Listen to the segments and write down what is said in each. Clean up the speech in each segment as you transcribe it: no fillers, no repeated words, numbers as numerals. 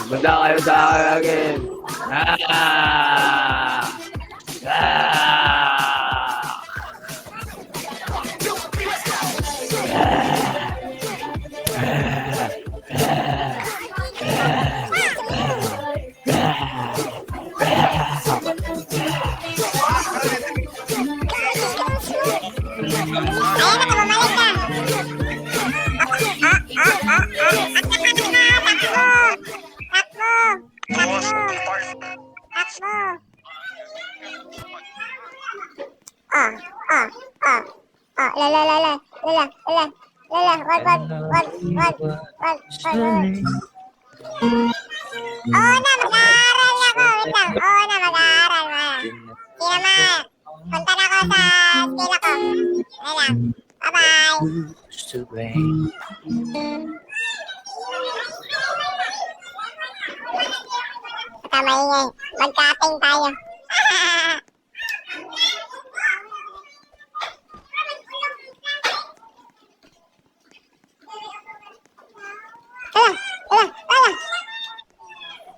Bunda kayo sa akin. Maingay. Magka-ating tayo.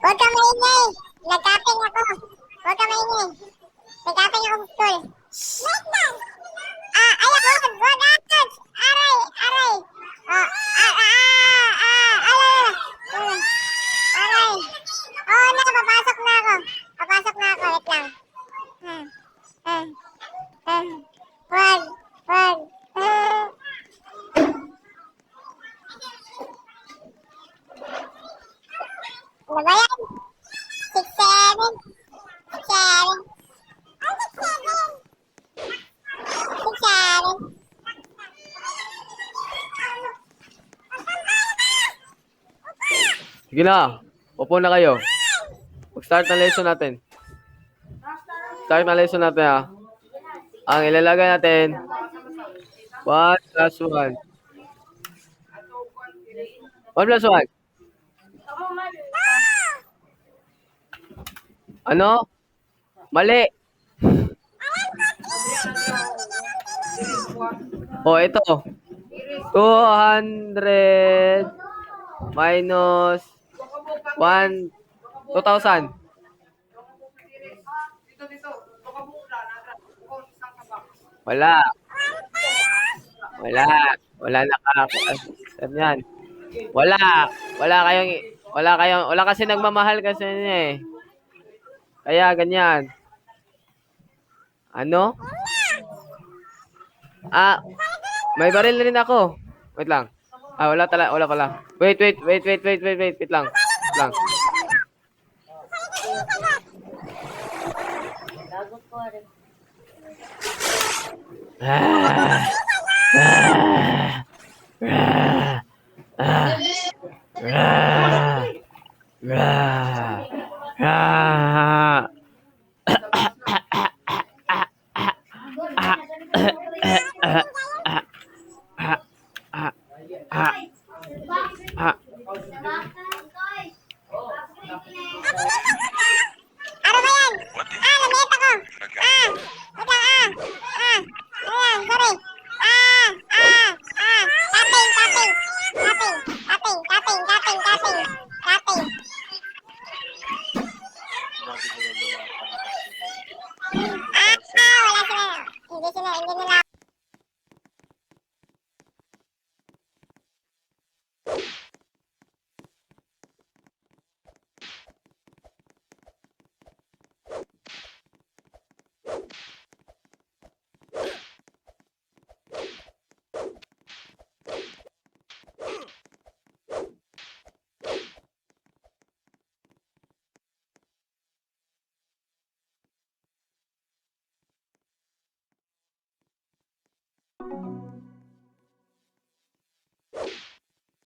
Huwag ka maingay. Nag-ating ako. Huwag ka maingay. Nag-ating ako sa school. Wait lang. Wag agad. Aray. Aray. Papasok na ako. Wait lang. Wag. Ano ba yan? 6'7". 6'7". 6'7". Sige na. Upo na kayo. Mag-start na lesson natin. Start na lesson natin ha. Ang ilalagay natin 1 plus 1. 1 plus 1. Ano? Mali. Ito. 200 minus 2,000. Wala nakaka-answer yan. Wala kasi nagmamahal kasi niya eh. Kaya ganyan. Ano? May baril rin ako. Wait lang. Wala pala. Wait lang. Ano ba yan? Namit ako. Sorry. Tapping.